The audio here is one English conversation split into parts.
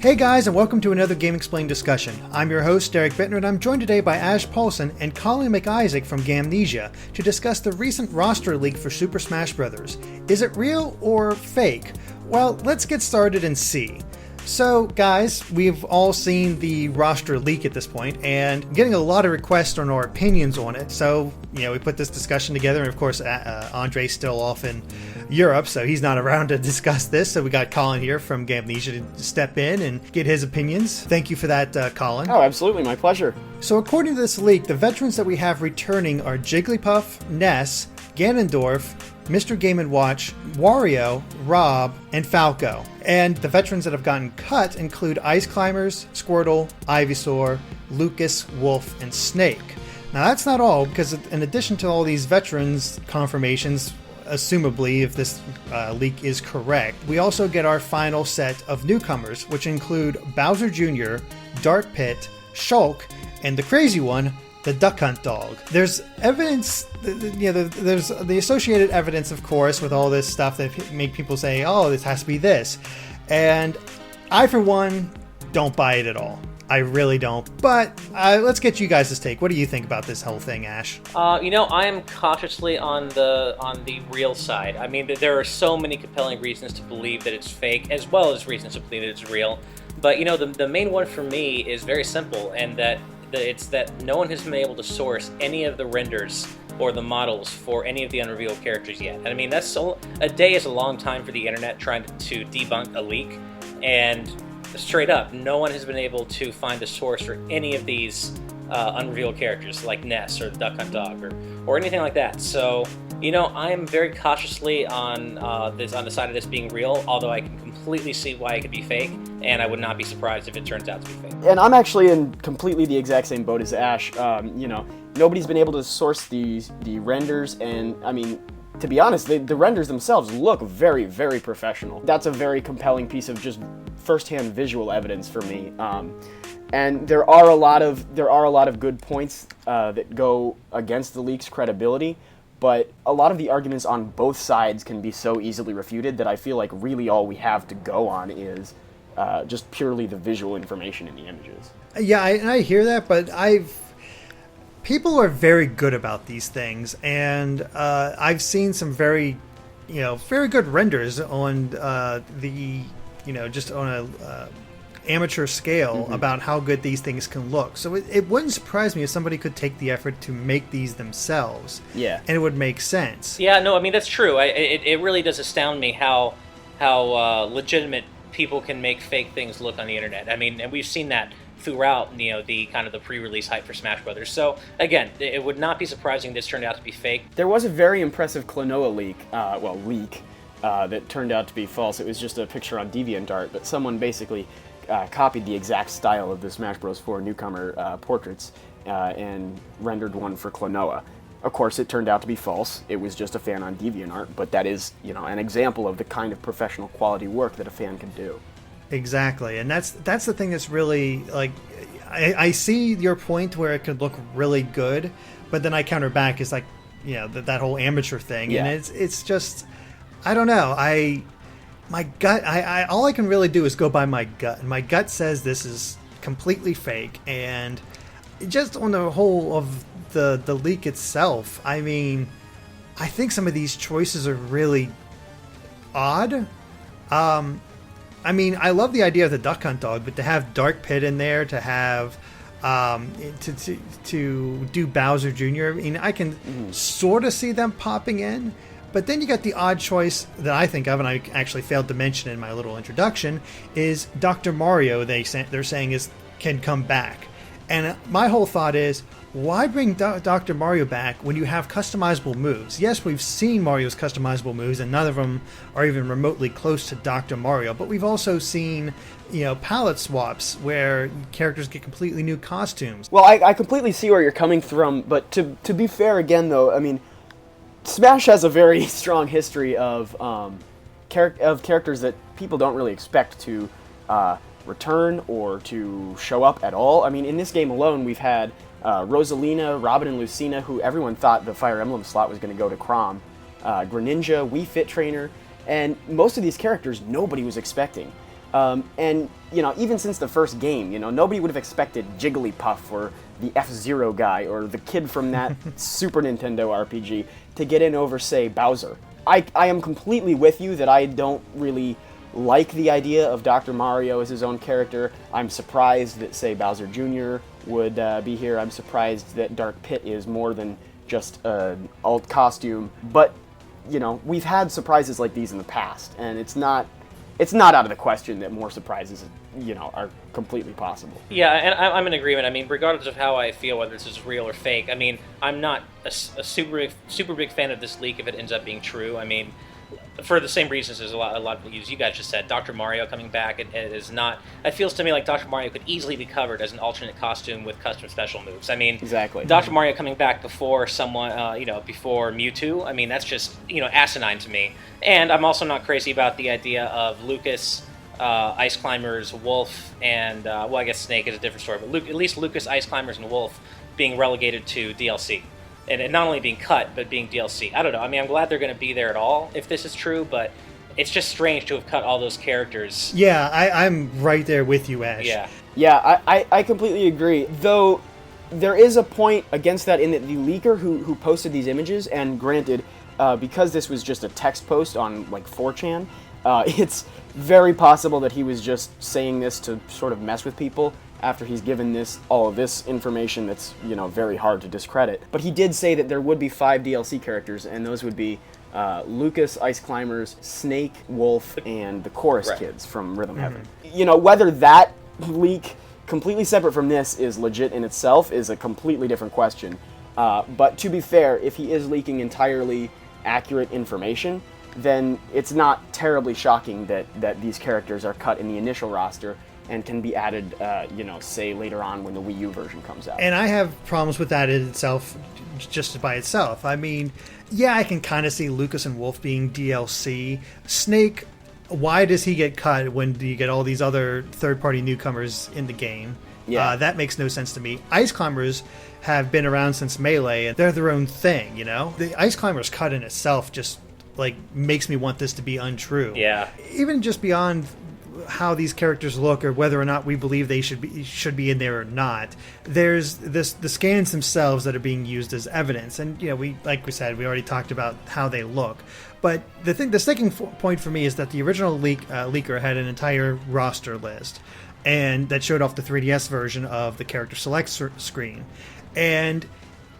Hey guys, and welcome to another Game Explained discussion. I'm your host, Derek Bittner, and I'm joined today by Ash Paulson and Colin McIsaac from Gamnesia to discuss the recent roster leak for Super Smash Bros. Is it real or fake? Well, let's get started and see. So, guys, we've all seen the roster leak at this point, and getting a lot of requests on our opinions on it. So, we put this discussion together, and of course, Andre's still off in Europe, so he's not around to discuss this. So we got Colin here from Gamnesia to step in and get his opinions. Thank you for that, Colin. Oh, absolutely, my pleasure. So, according to this leak, the veterans that we have returning are Jigglypuff, Ness, Ganondorf, Mr. Game & Watch, Wario, Rob, and Falco. And the veterans that have gotten cut include Ice Climbers, Squirtle, Ivysaur, Lucas, Wolf, and Snake. Now that's not all, because in addition to all these veterans confirmations, assumably if this leak is correct, we also get our final set of newcomers, which include Bowser Jr., Dark Pit, Shulk, and the crazy one, the Duck Hunt Dog. There's evidence, there's the associated evidence, of course, with all this stuff that make people say, oh, this has to be this. And I, for one, don't buy it at all. I really don't. But let's get you guys' take. What do you think about this whole thing, Ash? I am cautiously on the real side. I mean, there are so many compelling reasons to believe that it's fake, as well as reasons to believe that it's real. But, the main one for me is very simple, and it's that no one has been able to source any of the renders or the models for any of the unrevealed characters yet. And I mean, a day is a long time for the internet trying to debunk a leak, and straight up, no one has been able to find a source for any of these unrevealed characters, like Ness or the Duck Hunt Dog or anything like that. So, I am very cautiously on the side of this being real, although I can completely see why it could be fake, and I would not be surprised if it turns out to be fake. And I'm actually in completely the exact same boat as Ash. Nobody's been able to source the renders, and I mean, to be honest, the renders themselves look very, very professional. That's a very compelling piece of just first-hand visual evidence for me. And there are a lot of good points that go against the leak's credibility, but a lot of the arguments on both sides can be so easily refuted that I feel like really all we have to go on is just purely the visual information in the images. Yeah, I hear that, but people are very good about these things, and I've seen some very good renders on just on a amateur scale about how good these things can look. So it wouldn't surprise me if somebody could take the effort to make these themselves. Yeah, and it would make sense. Yeah, no, I mean that's true. It really does astound me how legitimate people can make fake things look on the internet. I mean, and we've seen that throughout the kind of the pre-release hype for Smash Brothers. So again, it would not be surprising this turned out to be fake. There was a very impressive Klonoa leak that turned out to be false. It was just a picture on DeviantArt, but someone basically copied the exact style of the Smash Bros. 4 newcomer portraits and rendered one for Klonoa. Of course, it turned out to be false. It was just a fan on DeviantArt, but that is, an example of the kind of professional quality work that a fan can do. Exactly, and that's the thing that's really, like, I see your point where it could look really good, but then I counter back is like, that whole amateur thing, yeah. And it's just, I don't know, my gut, all I can really do is go by my gut, and my gut says this is completely fake, and just on the whole of the leak itself, I mean, I think some of these choices are really odd. I mean, I love the idea of the Duck Hunt Dog, but to have Dark Pit in there, to have to do Bowser Jr., I mean, I can sort of see them popping in. But then you got the odd choice that I think of, and I actually failed to mention in my little introduction, is Dr. Mario. They're saying can come back, and my whole thought is, why bring Dr. Mario back when you have customizable moves? Yes, we've seen Mario's customizable moves, and none of them are even remotely close to Dr. Mario. But we've also seen, palette swaps where characters get completely new costumes. Well, I completely see where you're coming from, but to be fair again, though, I mean, Smash has a very strong history of characters that people don't really expect to return or to show up at all. I mean, in this game alone, we've had Rosalina, Robin and Lucina, who everyone thought the Fire Emblem slot was going to go to Chrom, Greninja, Wii Fit Trainer, and most of these characters nobody was expecting. And, even since the first game, nobody would have expected Jigglypuff or the F-Zero guy or the kid from that Super Nintendo RPG to get in over, say, Bowser. I am completely with you that I don't really like the idea of Dr. Mario as his own character. I'm surprised that, say, Bowser Jr. would be here. I'm surprised that Dark Pit is more than just an alt costume. But, we've had surprises like these in the past, and it's not out of the question that more surprises, are completely possible. Yeah, and I'm in agreement. I mean, regardless of how I feel, whether this is real or fake, I mean, I'm not a super big fan of this leak if it ends up being true. I mean, for the same reasons as a lot of you guys just said, Dr. Mario coming back, it is not. It feels to me like Dr. Mario could easily be covered as an alternate costume with custom special moves. I mean, exactly. Dr. Mario coming back before someone, before Mewtwo. I mean, that's just asinine to me. And I'm also not crazy about the idea of Lucas, Ice Climbers, Wolf, and I guess Snake is a different story, but at least Lucas, Ice Climbers, and Wolf being relegated to DLC. And not only being cut, but being DLC. I don't know. I mean, I'm glad they're going to be there at all, if this is true, but it's just strange to have cut all those characters. Yeah, I'm right there with you, Ash. Yeah, I completely agree. Though, there is a point against that in that the leaker who posted these images, and granted, because this was just a text post on, 4chan, it's very possible that he was just saying this to sort of mess with people after he's given all of this information that's, very hard to discredit. But he did say that there would be 5 DLC characters, and those would be Lucas, Ice Climbers, Snake, Wolf, and the Chorus Kids from Rhythm Heaven. Whether that leak, completely separate from this, is legit in itself is a completely different question. But to be fair, if he is leaking entirely accurate information, then it's not terribly shocking that these characters are cut in the initial roster and can be added, say later on when the Wii U version comes out. And I have problems with that in itself, just by itself. I mean, yeah, I can kind of see Lucas and Wolf being DLC. Snake, why does he get cut when you get all these other third-party newcomers in the game? Yeah. That makes no sense to me. Ice Climbers have been around since Melee, and they're their own thing, The Ice Climbers cut in itself just, makes me want this to be untrue. Yeah. Even just beyond how these characters look or whether or not we believe they should be in there or not, there's the scans themselves that are being used as evidence, and we already talked about how they look. But the sticking point for me is that the original leaker had an entire roster list, and that showed off the 3DS version of the character select screen, and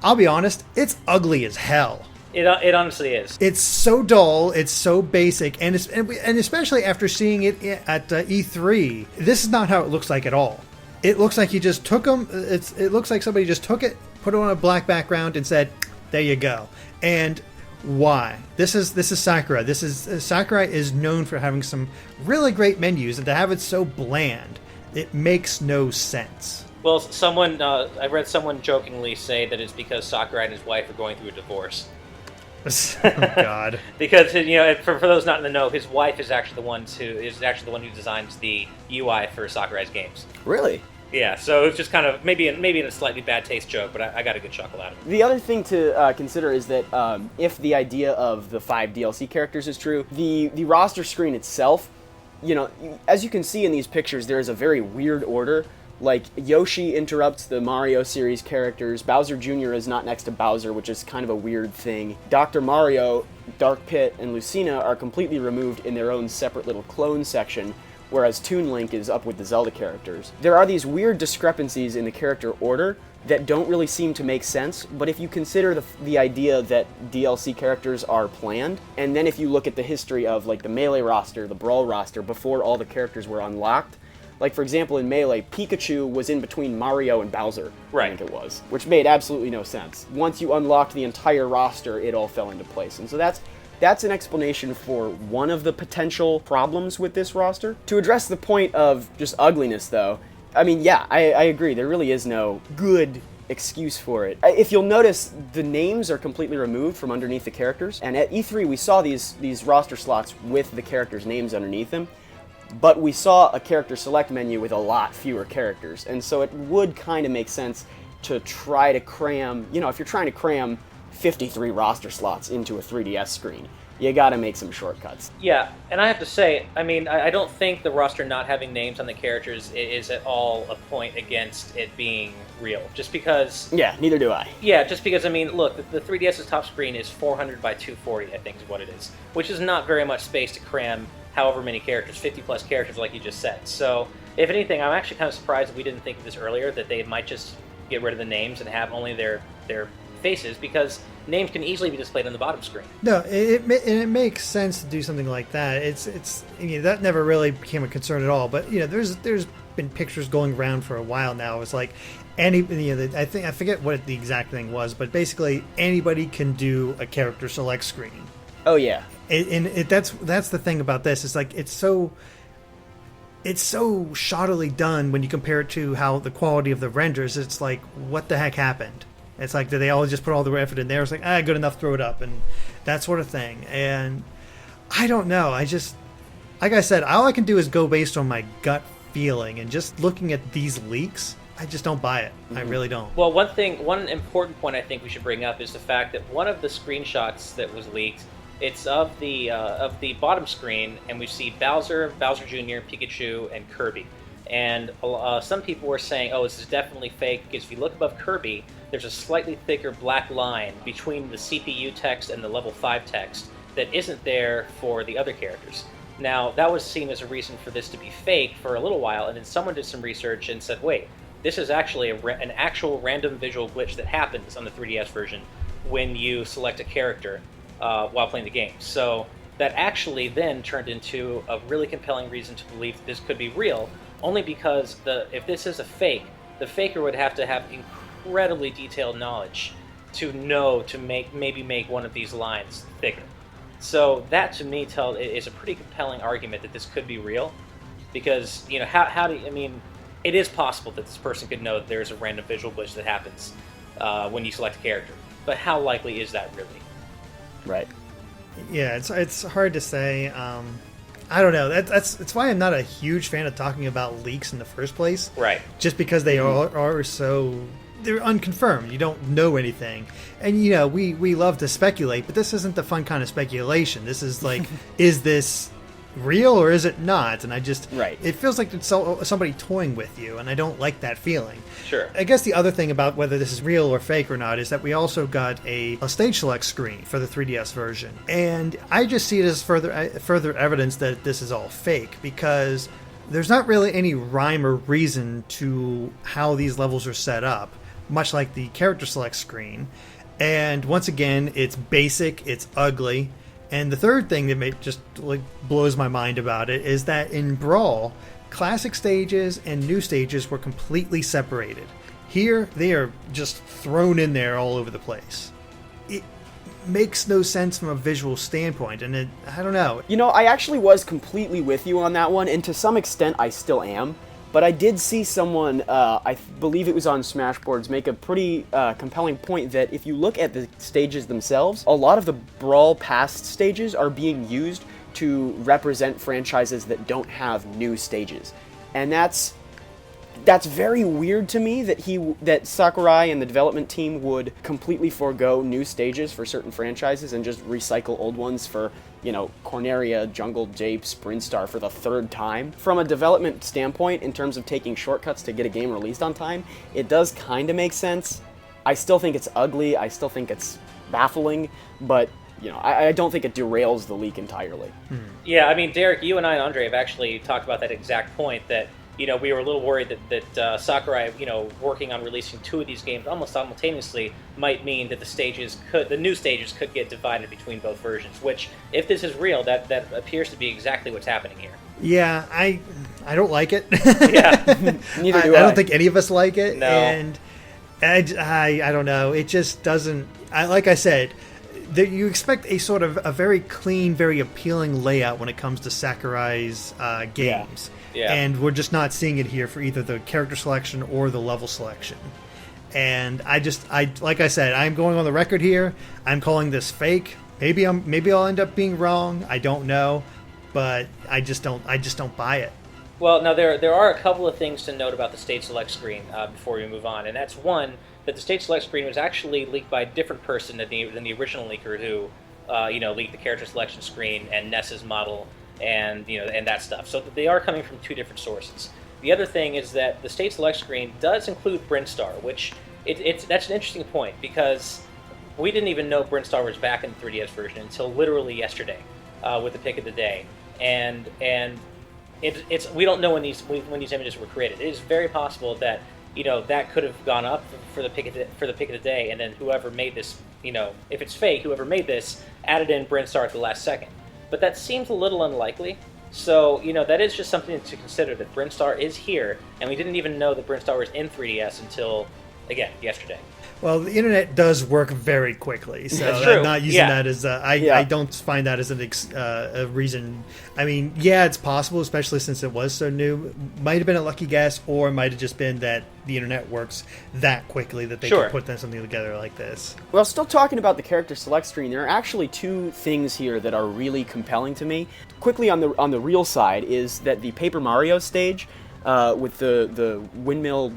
I'll be honest, it's ugly as hell. It honestly is. It's so dull. It's so basic, and especially after seeing it at E3, this is not how it looks like at all. It looks like you just took them. It looks like somebody just took it, put it on a black background, and said, "There you go." And why? This is Sakurai. Sakurai is known for having some really great menus, and to have it so bland, it makes no sense. Well, I read someone jokingly say that it's because Sakurai and his wife are going through a divorce. Oh God! Because for those not in the know, his wife is actually the one who designs the UI for Sakurai's games. Really? Yeah. So it's just kind of maybe in a slightly bad taste joke, but I got a good chuckle out of it. The other thing to consider is that if the idea of the 5 DLC characters is true, the roster screen itself, as you can see in these pictures, there is a very weird order. Like, Yoshi interrupts the Mario series characters, Bowser Jr. is not next to Bowser, which is kind of a weird thing. Dr. Mario, Dark Pit, and Lucina are completely removed in their own separate little clone section, whereas Toon Link is up with the Zelda characters. There are these weird discrepancies in the character order that don't really seem to make sense, but if you consider the idea that DLC characters are planned, and then if you look at the history of, the Melee roster, the Brawl roster, before all the characters were unlocked, for example, in Melee, Pikachu was in between Mario and Bowser, right. I think it was, which made absolutely no sense. Once you unlocked the entire roster, it all fell into place. And so that's an explanation for one of the potential problems with this roster. To address the point of just ugliness, though, I mean, yeah, I agree. There really is no good excuse for it. If you'll notice, the names are completely removed from underneath the characters, and at E3 we saw these roster slots with the characters' names underneath them. But we saw a character select menu with a lot fewer characters, and so it would kind of make sense to try to cram, if you're trying to cram 53 roster slots into a 3DS screen, you gotta make some shortcuts. Yeah, and I have to say, I mean, I don't think the roster not having names on the characters is at all a point against it being real. Just because... Yeah, neither do I. Yeah, just because, I mean, look, the 3DS's top screen is 400 by 240, I think is what it is, which is not very much space to cram however many characters, 50-plus characters like you just said. So, if anything, I'm actually kind of surprised that we didn't think of this earlier, that they might just get rid of the names and have only their faces, because names can easily be displayed on the bottom screen. No, it makes sense to do something like that. It's that never really became a concern at all. But there's been pictures going around for a while now. It's like I forget what the exact thing was, but basically anybody can do a character select screen. Oh yeah, that's the thing about this. It's like it's so shoddily done when you compare it to how the quality of the renders. It's like, what the heck happened? It's like, did they all just put all the effort in there? It's like, good enough, throw it up, and that sort of thing. And I don't know. I just, like I said, all I can do is go based on my gut feeling, and just looking at these leaks, I just don't buy it. I really don't. Well, one important point I think we should bring up is the fact that one of the screenshots that was leaked, it's of the bottom screen, and we see Bowser Jr., Pikachu, and Kirby. And some people were saying, this is definitely fake, because if you look above Kirby, there's a slightly thicker black line between the CPU text and the level 5 text that isn't there for the other characters. Now, that was seen as a reason for this to be fake for a little while, and then someone did some research and said, wait, this is actually an actual random visual glitch that happens on the 3DS version when you select a character while playing the game. So that actually then turned into a really compelling reason to believe that this could be real, only because if this is a fake, the faker would have to have incredibly detailed knowledge to know to maybe make one of these lines thicker. So that to me is a pretty compelling argument that this could be real, because how do you, I mean, it is possible that this person could know that there's a random visual glitch that happens when you select a character, but how likely is that really? Right. Yeah, it's hard to say. I don't know. That's why I'm not a huge fan of talking about leaks in the first place. Right. Just because they are so, they're unconfirmed. You don't know anything. And we love to speculate, but this isn't the fun kind of speculation. This is like, is this real or is it not? And it feels like it's somebody toying with you, and I don't like that feeling. Sure. I guess the other thing about whether this is real or fake or not is that we also got a stage select screen for the 3DS version, and I just see it as further evidence that this is all fake, because there's not really any rhyme or reason to how these levels are set up, much like the character select screen. And once again, it's basic, it's ugly. And the third thing that blows my mind about it is that in Brawl, classic stages and new stages were completely separated. Here, they are just thrown in there all over the place. It makes no sense from a visual standpoint, and I don't know. I actually was completely with you on that one, and to some extent I still am. But I did see someone, I believe it was on Smashboards, make a pretty compelling point that if you look at the stages themselves, a lot of the Brawl past stages are being used to represent franchises that don't have new stages. And that's very weird to me that Sakurai and the development team would completely forego new stages for certain franchises and just recycle old ones for, Corneria, Jungle Japes, Brinstar for the third time. From a development standpoint, in terms of taking shortcuts to get a game released on time, it does kind of make sense. I still think it's ugly, I still think it's baffling, but I don't think it derails the leak entirely. Yeah, I mean, Derek, you and I and Andre have actually talked about that exact point, that we were a little worried that Sakurai, working on releasing two of these games almost simultaneously might mean that the new stages could get divided between both versions, which, if this is real, that appears to be exactly what's happening here. Yeah, I don't like it. Yeah. Neither do I. I don't think any of us like it. No. And I don't know. It just doesn't, like I said, you expect a sort of a very clean, very appealing layout when it comes to Sakurai's games. Yeah. And we're just not seeing it here for either the character selection or the level selection. And like I said, I'm going on the record here. I'm calling this fake. Maybe I'll end up being wrong. I don't know, but I just don't buy it. Well, now there are a couple of things to note about the stage select screen before we move on, and that's one, that the stage select screen was actually leaked by a different person than the original leaker who leaked the character selection screen and Ness's model and and that stuff. So they are coming from two different sources. The other thing is that the state select screen does include Brinstar, which that's an interesting point because we didn't even know Brinstar was back in the 3DS version until literally yesterday with the pick of the day, and we don't know when these images were created. It is very possible that that could have gone up for the pick of the day, and then whoever made this, if it's fake, whoever made this added in Brinstar at the last second. But that seems a little unlikely. So, that is just something to consider, that Brinstar is here, and we didn't even know that Brinstar was in 3DS until, again, yesterday. Well, the internet does work very quickly, so That's true. I'm not using that as I don't find that as a reason. I mean, yeah, it's possible, especially since it was so new. Might have been a lucky guess, or it might have just been that the internet works that quickly that they can put something together like this. Well, still talking about the character select screen, there are actually two things here that are really compelling to me. Quickly on the real side is that the Paper Mario stage with the windmill.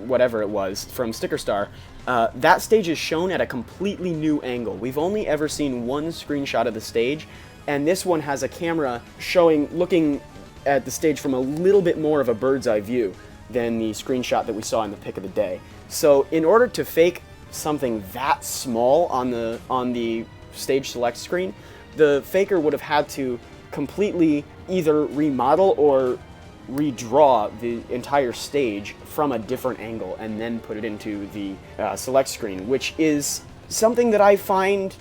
Whatever it was from Sticker Star, that stage is shown at a completely new angle. We've only ever seen one screenshot of the stage, and this one has a camera looking at the stage from a little bit more of a bird's eye view than the screenshot that we saw in the pick of the day. So in order to fake something that small on the stage select screen, the faker would have had to completely either remodel or redraw the entire stage from a different angle and then put it into the select screen, which is something that I find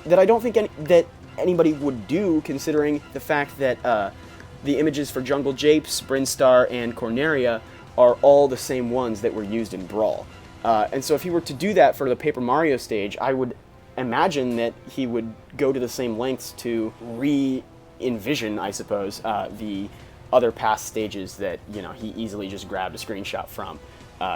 that I don't think that anybody would do, considering the fact that the images for Jungle Japes, Brinstar, and Corneria are all the same ones that were used in Brawl. And so if he were to do that for the Paper Mario stage, I would imagine that he would go to the same lengths to re-envision, I suppose, the other past stages that he easily just grabbed a screenshot from,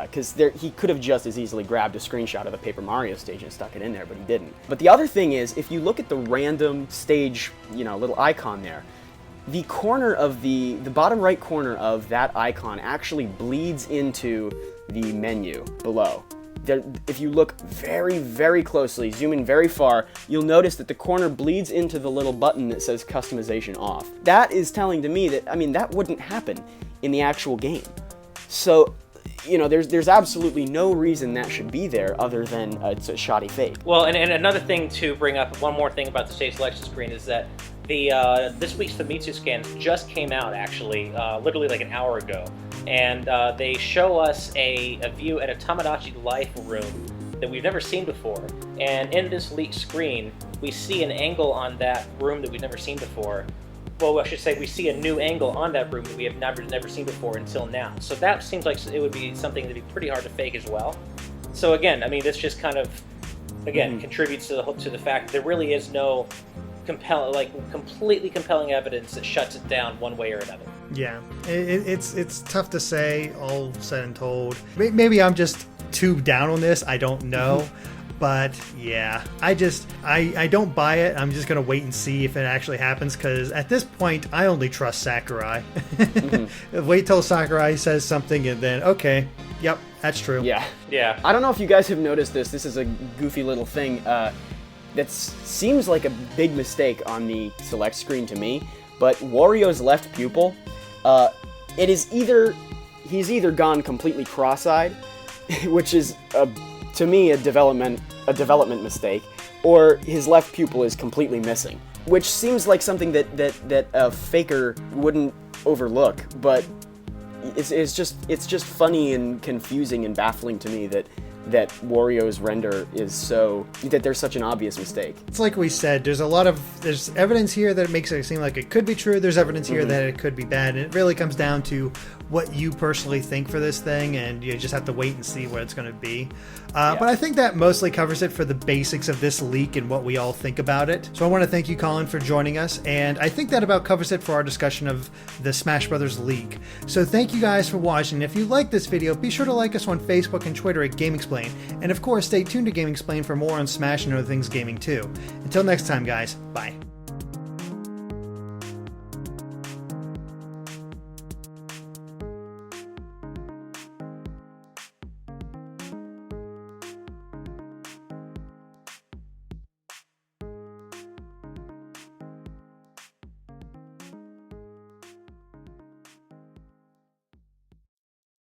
because he could have just as easily grabbed a screenshot of the Paper Mario stage and stuck it in there, but he didn't. But the other thing is, if you look at the random stage, little icon there, the corner of the bottom right corner of that icon actually bleeds into the menu below. If you look very, very closely, zoom in very far, you'll notice that the corner bleeds into the little button that says customization off. That is telling to me that, that wouldn't happen in the actual game. So, there's absolutely no reason that should be there other than it's a shoddy fake. Well, and another thing to bring up, one more thing about the stage selection screen is that this week's Famitsu scans just came out, actually, literally like an hour ago. And they show us a view at a Tamagotchi Life room that we've never seen before. And in this leaked screen, we see an angle on that room that we've never seen before. Well, I should say we see a new angle on that room that we have never seen before until now. So that seems like it would be something that'd be pretty hard to fake as well. So again, this just kind of, contributes to the fact that there really is no completely compelling evidence that shuts it down one way or another. Yeah, it's tough to say, all said and told. Maybe I'm just too down on this, I don't know. But yeah, I don't buy it. I'm just going to wait and see if it actually happens, because at this point, I only trust Sakurai. Wait till Sakurai says something and then, okay, yep, that's true. Yeah. I don't know if you guys have noticed this. This is a goofy little thing that seems like a big mistake on the select screen to me, but Wario's left pupil, he's either gone completely cross-eyed, which is to me a development mistake, or his left pupil is completely missing, which seems like something that a faker wouldn't overlook, but it's just funny and confusing and baffling to me that Wario's render is that there's such an obvious mistake. It's like we said, there's evidence here that makes it seem like it could be true, there's evidence here that it could be bad, and it really comes down to what you personally think for this thing, and you just have to wait and see what it's going to be. But I think that mostly covers it for the basics of this leak and what we all think about it. So I want to thank you, Colin, for joining us, and I think that about covers it for our discussion of the Smash Brothers leak. So thank you guys for watching. If you like this video, be sure to like us on Facebook and Twitter at GameXplain, and of course stay tuned to GameXplain for more on Smash and other things gaming too. Until next time, guys, bye.